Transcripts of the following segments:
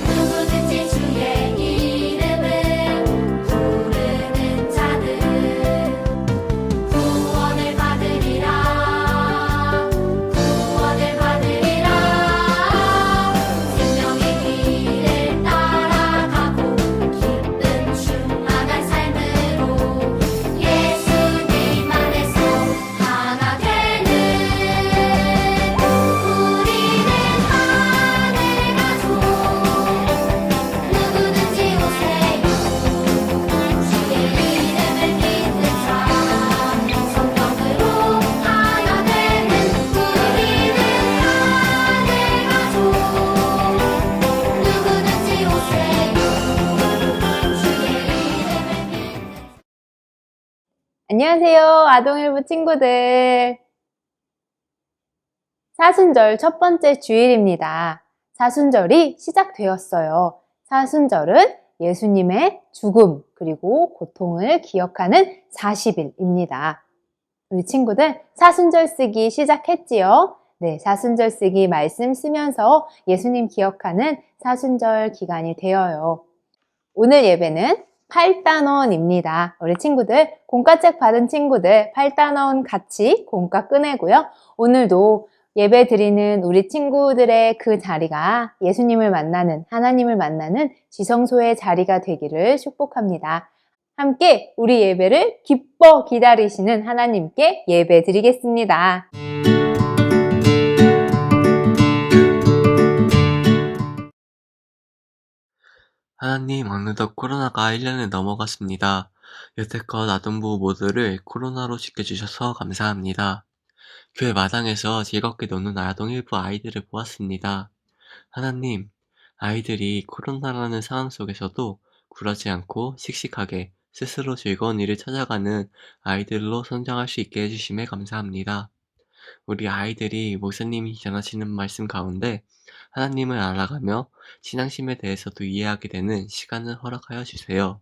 누구든지 주의 이름을 부르는 자는 구원을 받으리라. 구원을 받으리라. 생명의 길을 따라가고 기쁨 충만한 삶으로 예수님 안에서 하나 되는 우리는 하늘 가족. 누구든지 오세요. 주의 이름을 믿는 자 성령으로 하나 되는 우리는 하늘 가족. 누구든지 오세요. 주의 이름을 믿는 안녕하세요, 아동일부 친구들. 사순절 첫 번째 주일입니다. 사순절이 시작되었어요. 사순절은 예수님의 죽음 그리고 고통을 기억하는 40일입니다. 우리 친구들 사순절 쓰기 시작했지요? 네, 사순절 쓰기 말씀 쓰면서 예수님 기억하는 사순절 기간이 되어요. 오늘 예배는 8단원입니다. 우리 친구들, 공과책 받은 친구들 8단원 같이 공과 꺼내고요. 오늘도 예배 드리는 우리 친구들의 그 자리가 예수님을 만나는, 하나님을 만나는 지성소의 자리가 되기를 축복합니다. 함께 우리 예배를 기뻐 기다리시는 하나님께 예배 드리겠습니다. 하나님, 어느덧 코로나가 1년을 넘어갔습니다. 여태껏 아동부 모두를 코로나로 지켜주셔서 감사합니다. 교회 마당에서 즐겁게 노는 아동 일부 아이들을 보았습니다. 하나님, 아이들이 코로나라는 상황 속에서도 굴하지 않고 씩씩하게 스스로 즐거운 일을 찾아가는 아이들로 성장할 수 있게 해주심에 감사합니다. 우리 아이들이 목사님이 전하시는 말씀 가운데 하나님을 알아가며 신앙심에 대해서도 이해하게 되는 시간을 허락하여 주세요.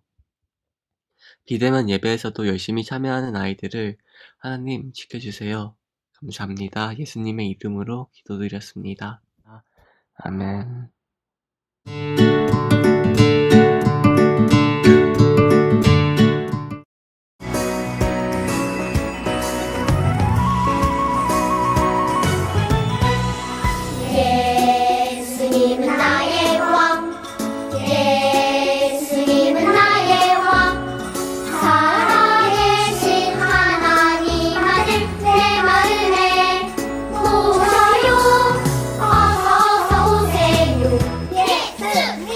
비대면 예배에서도 열심히 참여하는 아이들을 하나님 지켜주세요. 감사합니다. 예수님의 이름으로 기도드렸습니다. 아멘. 예수님은 나의 왕. 예수님은 나의 왕. 살아계신 하나님 아들 내 마음에 오셔요. 어서 오세요. 예수님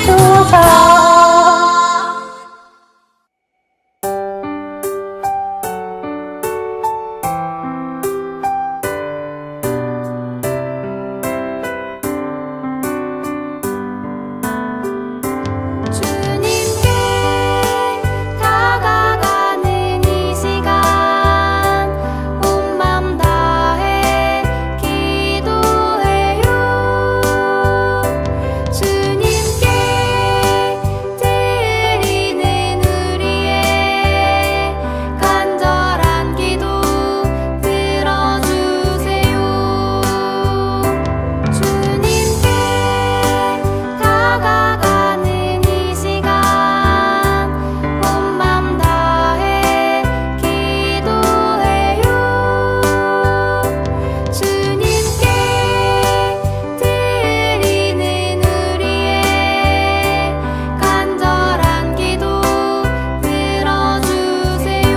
주옵소서. 주님께 다가가는 이 시간 온 맘 다해 기도해요. 주님께 드리는 우리의 간절한 기도 들어주세요. 주님께 다가가는 이 시간 온 맘 다해 기도해요. 주님께 드리는 우리의 간절한 기도 들어주세요.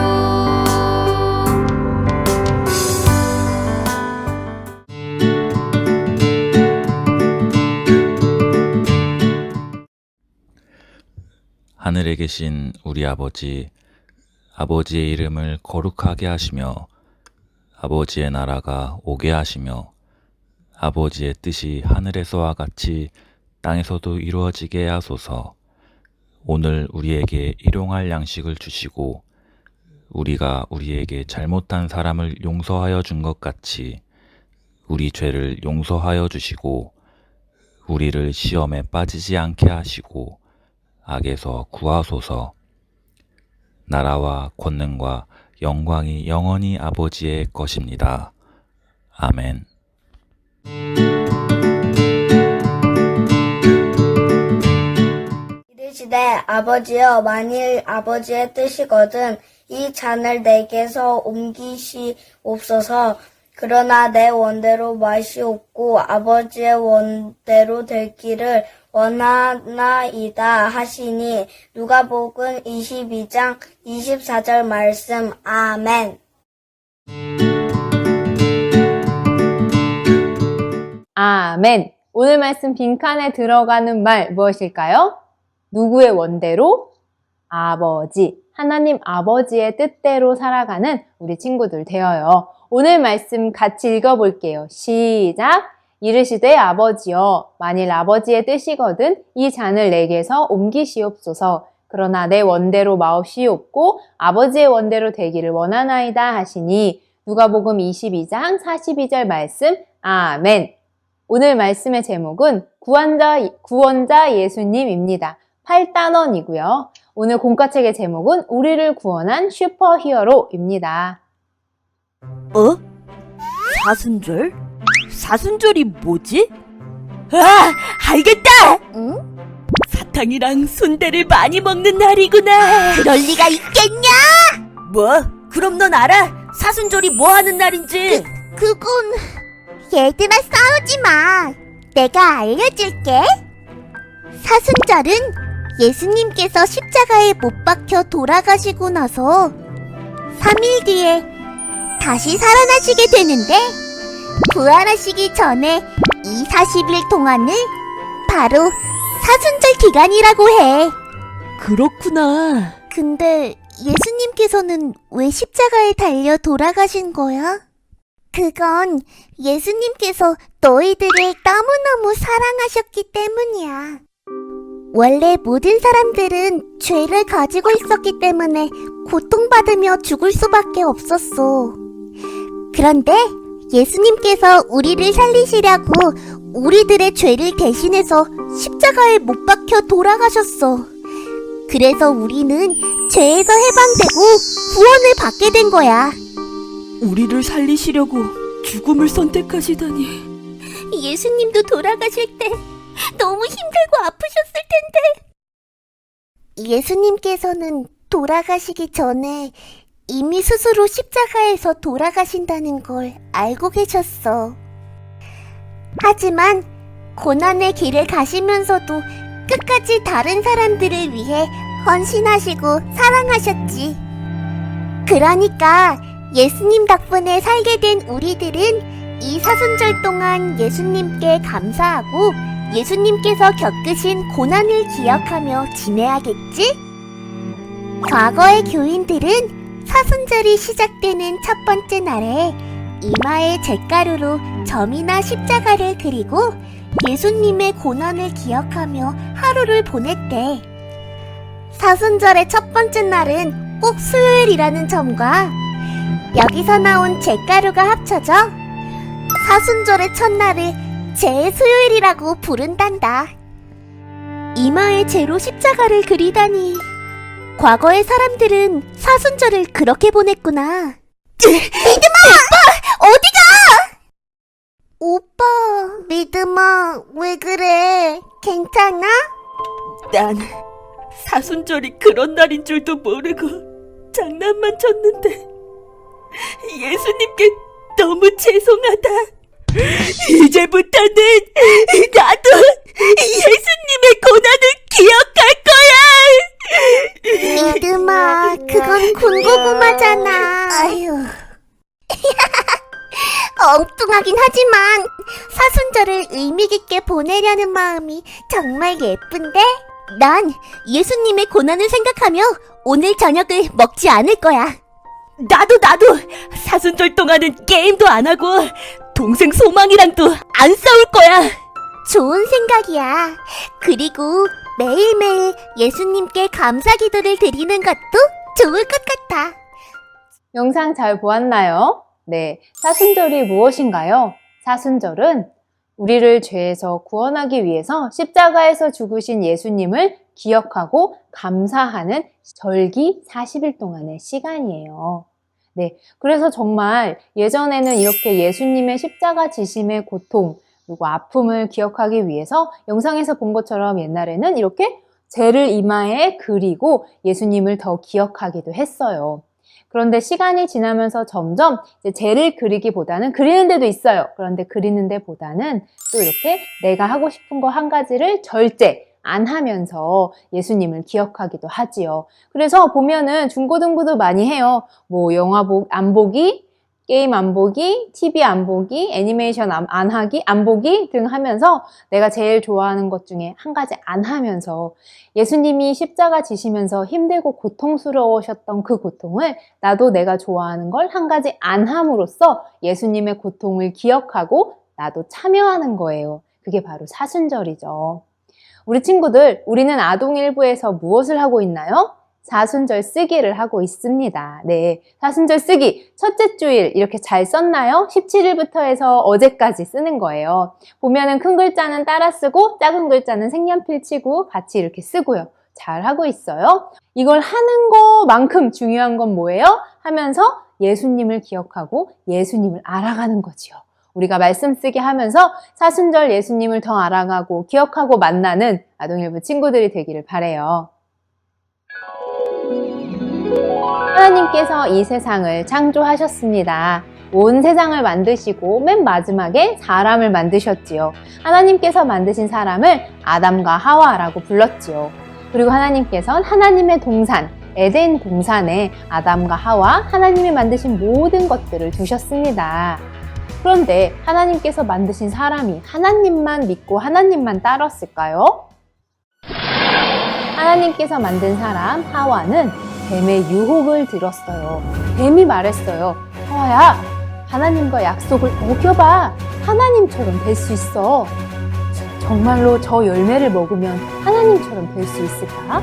하늘에 계신 우리 아버지, 아버지의 이름을 거룩하게 하시며 아버지의 나라가 오게 하시며 아버지의 뜻이 하늘에서와 같이 땅에서도 이루어지게 하소서. 오늘 우리에게 일용할 양식을 주시고 우리가 우리에게 잘못한 사람을 용서하여 준 것 같이 우리 죄를 용서하여 주시고 우리를 시험에 빠지지 않게 하시고 악에서 구하소서. 나라와 권능과 영광이 영원히 아버지의 것입니다. 아멘. 이르시되 아버지여 만일 아버지의 뜻이거든 이 잔을 내게서 옮기시옵소서. 그러나 내 원대로 마시옵고 아버지의 원대로 되기를 원하나이다 하시니 누가복음 22장 24절 말씀. 아멘. 아멘. 오늘 말씀 빈칸에 들어가는 말 무엇일까요? 누구의 원대로? 아버지. 하나님 아버지의 뜻대로 살아가는 우리 친구들 되어요. 오늘 말씀 같이 읽어볼게요. 시작! 이르시되 아버지여 만일 아버지의 뜻이거든 이 잔을 내게서 옮기시옵소서. 그러나 내 원대로 마옵시옵고 아버지의 원대로 되기를 원하나이다 하시니 누가복음 22장 42절 말씀. 아멘. 오늘 말씀의 제목은 구원자 예수님입니다. 8단원이고요. 오늘 공과책의 제목은 우리를 구원한 슈퍼히어로입니다. 사순절? 사순절이 뭐지? 아, 알겠다! 응? 사탕이랑 순대를 많이 먹는 날이구나. 그럴 리가 있겠냐? 뭐? 그럼 넌 알아? 사순절이 뭐 하는 날인지? 그건 얘들아 싸우지 마. 내가 알려줄게. 사순절은 예수님께서 십자가에 못 박혀 돌아가시고 나서 3일 뒤에 다시 살아나시게 되는데 부활하시기 전에 이 40일 동안을 바로 사순절 기간이라고 해. 그렇구나. 근데 예수님께서는 왜 십자가에 달려 돌아가신 거야? 그건 예수님께서 너희들을 너무너무 사랑하셨기 때문이야. 원래 모든 사람들은 죄를 가지고 있었기 때문에 고통받으며 죽을 수밖에 없었어. 그런데 예수님께서 우리를 살리시려고 우리들의 죄를 대신해서 십자가에 못 박혀 돌아가셨어. 그래서 우리는 죄에서 해방되고 구원을 받게 된 거야. 우리를 살리시려고 죽음을 선택하시다니. 예수님도 돌아가실 때 너무 힘들고 아프셨을 텐데. 예수님께서는 돌아가시기 전에 이미 스스로 십자가에서 돌아가신다는 걸 알고 계셨어. 하지만 고난의 길을 가시면서도 끝까지 다른 사람들을 위해 헌신하시고 사랑하셨지. 그러니까 예수님 덕분에 살게 된 우리들은 이 사순절 동안 예수님께 감사하고 예수님께서 겪으신 고난을 기억하며 지내야겠지? 과거의 교인들은 사순절이 시작되는 첫 번째 날에 이마에 잿가루로 점이나 십자가를 그리고 예수님의 고난을 기억하며 하루를 보냈대. 사순절의 첫 번째 날은 꼭 수요일이라는 점과 여기서 나온 잿가루가 합쳐져 사순절의 첫날을 제수요일이라고 부른단다. 이마에 재로 십자가를 그리다니. 과거의 사람들은 사순절을 그렇게 보냈구나. 믿음아! 어디가? 오빠, 믿음아, 왜 그래? 괜찮아? 난 사순절이 그런 날인 줄도 모르고 장난만 쳤는데 예수님께 너무 죄송하다. 이제부터는 나도 예수님의 고난을 기억할 거야. 믿음아, 그건 군고구마잖아. 아휴. 엉뚱하긴 하지만 사순절을 의미 깊게 보내려는 마음이 정말 예쁜데? 난 예수님의 고난을 생각하며 오늘 저녁을 먹지 않을 거야. 나도 사순절 동안은 게임도 안 하고 동생 소망이랑도 안 싸울 거야. 좋은 생각이야. 그리고 매일매일 예수님께 감사 기도를 드리는 것도 좋을 것 같아. 영상 잘 보았나요? 네, 사순절이 무엇인가요? 사순절은 우리를 죄에서 구원하기 위해서 십자가에서 죽으신 예수님을 기억하고 감사하는 절기 40일 동안의 시간이에요. 네, 그래서 정말 예전에는 이렇게 예수님의 십자가 지심의 고통 그리고 아픔을 기억하기 위해서 영상에서 본 것처럼 옛날에는 이렇게 죄를 이마에 그리고 예수님을 더 기억하기도 했어요. 그런데 시간이 지나면서 점점 이제 죄를 그리기보다는 그리는 데도 있어요. 그런데 그리는 데보다는 또 이렇게 내가 하고 싶은 거 한 가지를 절제 안 하면서 예수님을 기억하기도 하지요. 그래서 보면은 중고등부도 많이 해요. 뭐 영화 안 보기, 게임 안 보기, TV 안 보기, 애니메이션 안 하기, 안 보기 등 하면서 내가 제일 좋아하는 것 중에 한 가지 안 하면서 예수님이 십자가 지시면서 힘들고 고통스러우셨던 그 고통을 나도 내가 좋아하는 걸 한 가지 안 함으로써 예수님의 고통을 기억하고 나도 참여하는 거예요. 그게 바로 사순절이죠. 우리 친구들, 우리는 아동일부에서 무엇을 하고 있나요? 사순절 쓰기를 하고 있습니다. 네, 사순절 쓰기 첫째 주일 이렇게 잘 썼나요? 17일부터 해서 어제까지 쓰는 거예요. 보면은 큰 글자는 따라 쓰고 작은 글자는 색연필 치고 같이 이렇게 쓰고요. 잘 하고 있어요. 이걸 하는 것만큼 중요한 건 뭐예요? 하면서 예수님을 기억하고 예수님을 알아가는 거지요. 우리가 말씀 쓰기 하면서 사순절 예수님을 더 알아가고 기억하고 만나는 아동일부 친구들이 되기를 바라요. 하나님께서 이 세상을 창조하셨습니다. 온 세상을 만드시고 맨 마지막에 사람을 만드셨지요. 하나님께서 만드신 사람을 아담과 하와라고 불렀지요. 그리고 하나님께서는 하나님의 동산, 에덴 동산에 아담과 하와, 하나님이 만드신 모든 것들을 두셨습니다. 그런데 하나님께서 만드신 사람이 하나님만 믿고 하나님만 따랐을까요? 하나님께서 만든 사람 하와는 뱀의 유혹을 들었어요. 뱀이 말했어요. 하와야, 하나님과 약속을 어겨봐. 하나님처럼 될 수 있어. 정말로 저 열매를 먹으면 하나님처럼 될 수 있을까?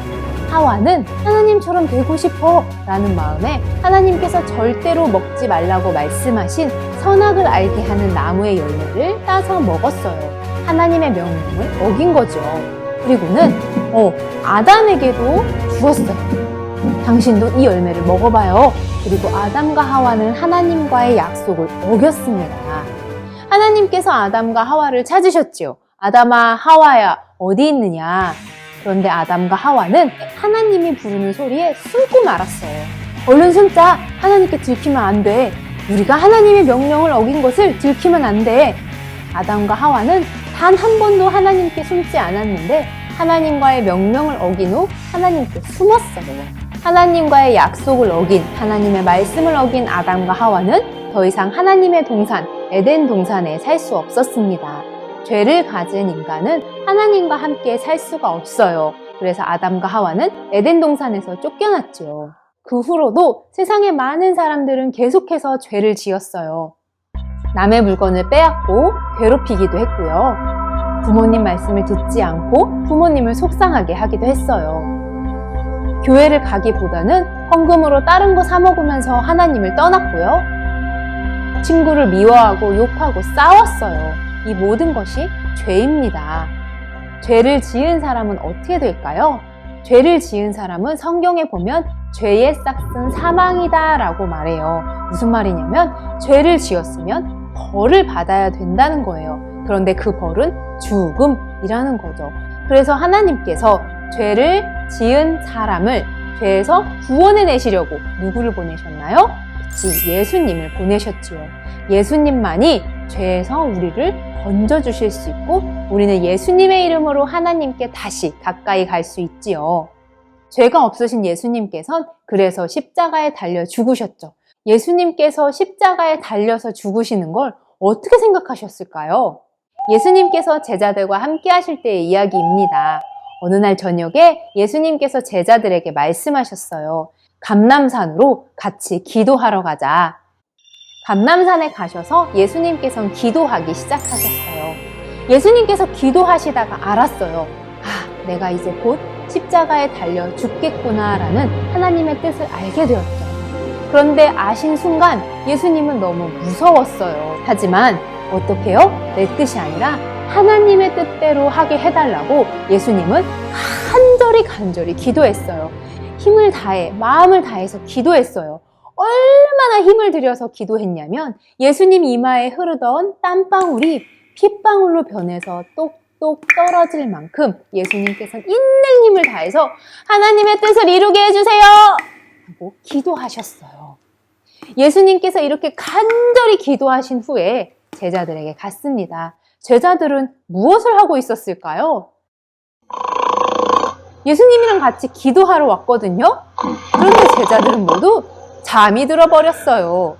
하와는 하나님처럼 되고 싶어 라는 마음에 하나님께서 절대로 먹지 말라고 말씀하신 선악을 알게 하는 나무의 열매를 따서 먹었어요. 하나님의 명령을 어긴 거죠. 그리고는 아담에게도 주었어요. 당신도 이 열매를 먹어봐요. 그리고 아담과 하와는 하나님과의 약속을 어겼습니다. 하나님께서 아담과 하와를 찾으셨지요. 아담아, 하와야, 어디 있느냐? 그런데 아담과 하와는 하나님이 부르는 소리에 숨고 말았어요. 얼른 숨자. 하나님께 들키면 안 돼. 우리가 하나님의 명령을 어긴 것을 들키면 안 돼. 아담과 하와는 단 한 번도 하나님께 숨지 않았는데 하나님과의 명령을 어긴 후 하나님께 숨었어요. 하나님과의 약속을 어긴, 하나님의 말씀을 어긴 아담과 하와는 더 이상 하나님의 동산, 에덴 동산에 살 수 없었습니다. 죄를 가진 인간은 하나님과 함께 살 수가 없어요. 그래서 아담과 하와는 에덴 동산에서 쫓겨났죠. 그 후로도 세상의 많은 사람들은 계속해서 죄를 지었어요. 남의 물건을 빼앗고 괴롭히기도 했고요. 부모님 말씀을 듣지 않고 부모님을 속상하게 하기도 했어요. 교회를 가기보다는 헌금으로 다른 거 사 먹으면서 하나님을 떠났고요. 친구를 미워하고 욕하고 싸웠어요. 이 모든 것이 죄입니다. 죄를 지은 사람은 어떻게 될까요? 죄를 지은 사람은 성경에 보면 죄의 싹은 사망이다 라고 말해요. 무슨 말이냐면 죄를 지었으면 벌을 받아야 된다는 거예요. 그런데 그 벌은 죽음이라는 거죠. 그래서 하나님께서 죄를 지은 사람을 죄에서 구원해내시려고 누구를 보내셨나요? 그치, 예수님을 보내셨지요. 예수님만이 죄에서 우리를 건져주실 수 있고 우리는 예수님의 이름으로 하나님께 다시 가까이 갈 수 있지요. 죄가 없으신 예수님께서는 그래서 십자가에 달려 죽으셨죠. 예수님께서 십자가에 달려서 죽으시는 걸 어떻게 생각하셨을까요? 예수님께서 제자들과 함께 하실 때의 이야기입니다. 어느 날 저녁에 예수님께서 제자들에게 말씀하셨어요. 감람산으로 같이 기도하러 가자. 감람산에 가셔서 예수님께서는 기도하기 시작하셨어요. 예수님께서 기도하시다가 알았어요. 아, 내가 이제 곧 십자가에 달려 죽겠구나라는 하나님의 뜻을 알게 되었죠. 그런데 아신 순간 예수님은 너무 무서웠어요. 하지만 어떻게요? 내 뜻이 아니라 하나님의 뜻대로 하게 해달라고 예수님은 간절히 기도했어요. 힘을 다해, 마음을 다해서 기도했어요. 얼마나 힘을 들여서 기도했냐면 예수님 이마에 흐르던 땀방울이 핏방울로 변해서 똑똑 떨어질 만큼 예수님께서는 있는 힘을 다해서 하나님의 뜻을 이루게 해주세요! 하고 기도하셨어요. 예수님께서 이렇게 간절히 기도하신 후에 제자들에게 갔습니다. 제자들은 무엇을 하고 있었을까요? 예수님이랑 같이 기도하러 왔거든요. 그런데 제자들은 모두 잠이 들어버렸어요.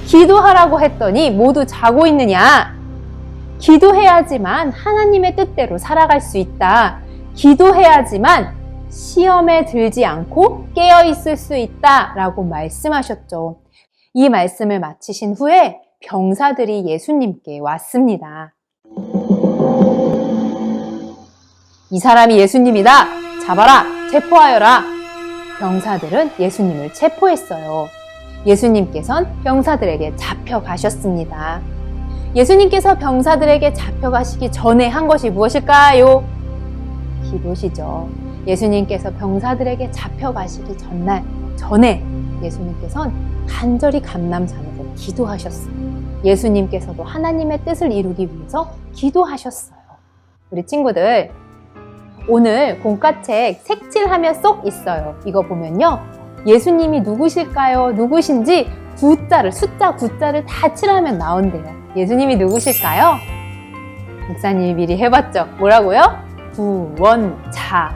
기도하라고 했더니 모두 자고 있느냐? 기도해야지만 하나님의 뜻대로 살아갈 수 있다. 기도해야지만 시험에 들지 않고 깨어있을 수 있다 라고 말씀하셨죠. 이 말씀을 마치신 후에 병사들이 예수님께 왔습니다. 이 사람이 예수님이다. 잡아라. 체포하여라. 병사들은 예수님을 체포했어요. 예수님께서는 병사들에게 잡혀가셨습니다. 예수님께서 병사들에게 잡혀가시기 전에 한 것이 무엇일까요? 기도시죠. 예수님께서 병사들에게 잡혀가시기 전에 예수님께서는 간절히 감람산에서 기도하셨어요. 예수님께서도 하나님의 뜻을 이루기 위해서 기도하셨어요. 우리 친구들, 오늘 공과책 색칠하며 쏙 있어요. 이거 보면요. 예수님이 누구실까요? 누구신지 숫자 9자를 다 칠하면 나온대요. 예수님이 누구실까요? 목사님이 미리 해봤죠. 뭐라고요? 구원자.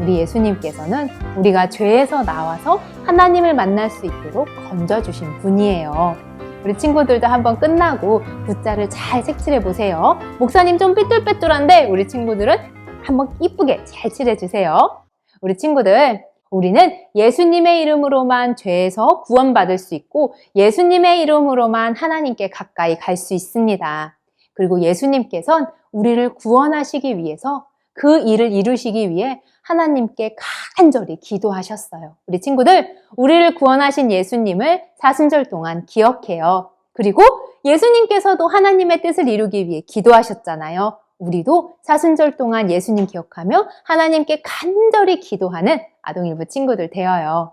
우리 예수님께서는 우리가 죄에서 나와서 하나님을 만날 수 있도록 건져주신 분이에요. 우리 친구들도 한번 끝나고 9자를 잘 색칠해 보세요. 목사님 좀 삐뚤빼뚤한데 우리 친구들은 한번 이쁘게 잘 칠해주세요. 우리 친구들, 우리는 예수님의 이름으로만 죄에서 구원받을 수 있고 예수님의 이름으로만 하나님께 가까이 갈 수 있습니다. 그리고 예수님께서는 우리를 구원하시기 위해서 그 일을 이루시기 위해 하나님께 간절히 기도하셨어요. 우리 친구들, 우리를 구원하신 예수님을 사순절 동안 기억해요. 그리고 예수님께서도 하나님의 뜻을 이루기 위해 기도하셨잖아요. 우리도 사순절 동안 예수님 기억하며 하나님께 간절히 기도하는 아동일부 친구들 되어요.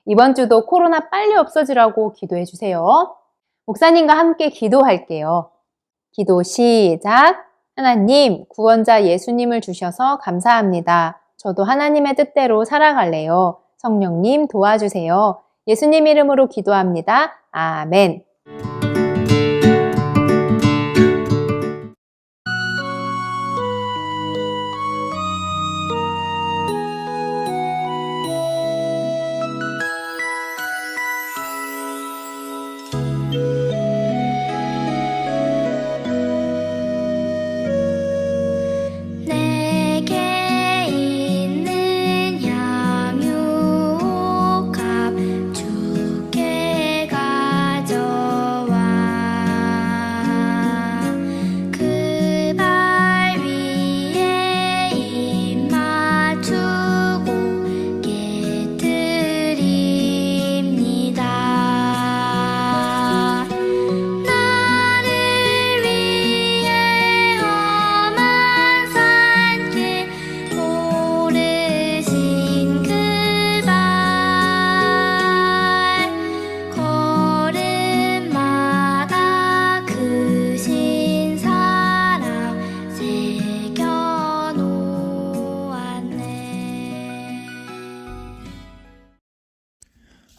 이번 주도 코로나 빨리 없어지라고 기도해 주세요. 목사님과 함께 기도할게요. 기도 시작. 하나님, 구원자 예수님을 주셔서 감사합니다. 저도 하나님의 뜻대로 살아갈래요. 성령님 도와주세요. 예수님 이름으로 기도합니다. 아멘. 내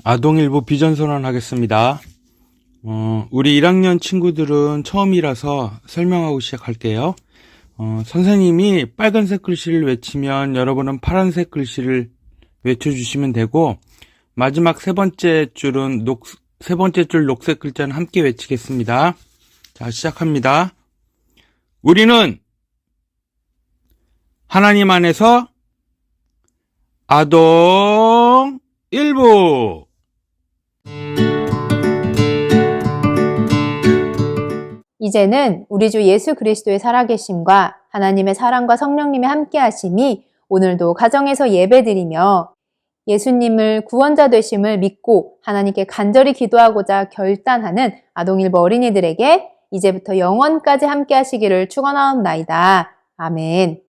아동일보 비전선언 하겠습니다. 우리 1학년 친구들은 처음이라서 설명하고 시작할게요. 선생님이 빨간색 글씨를 외치면 여러분은 파란색 글씨를 외쳐주시면 되고, 마지막 세 번째 줄 녹색 글자는 함께 외치겠습니다. 자, 시작합니다. 우리는 하나님 안에서 아동일보. 이제는 우리 주 예수 그리스도의 살아계심과 하나님의 사랑과 성령님의 함께하심이 오늘도 가정에서 예배드리며 예수님을 구원자 되심을 믿고 하나님께 간절히 기도하고자 결단하는 아동일보 어린이들에게 이제부터 영원까지 함께하시기를 축원하옵나이다. 아멘.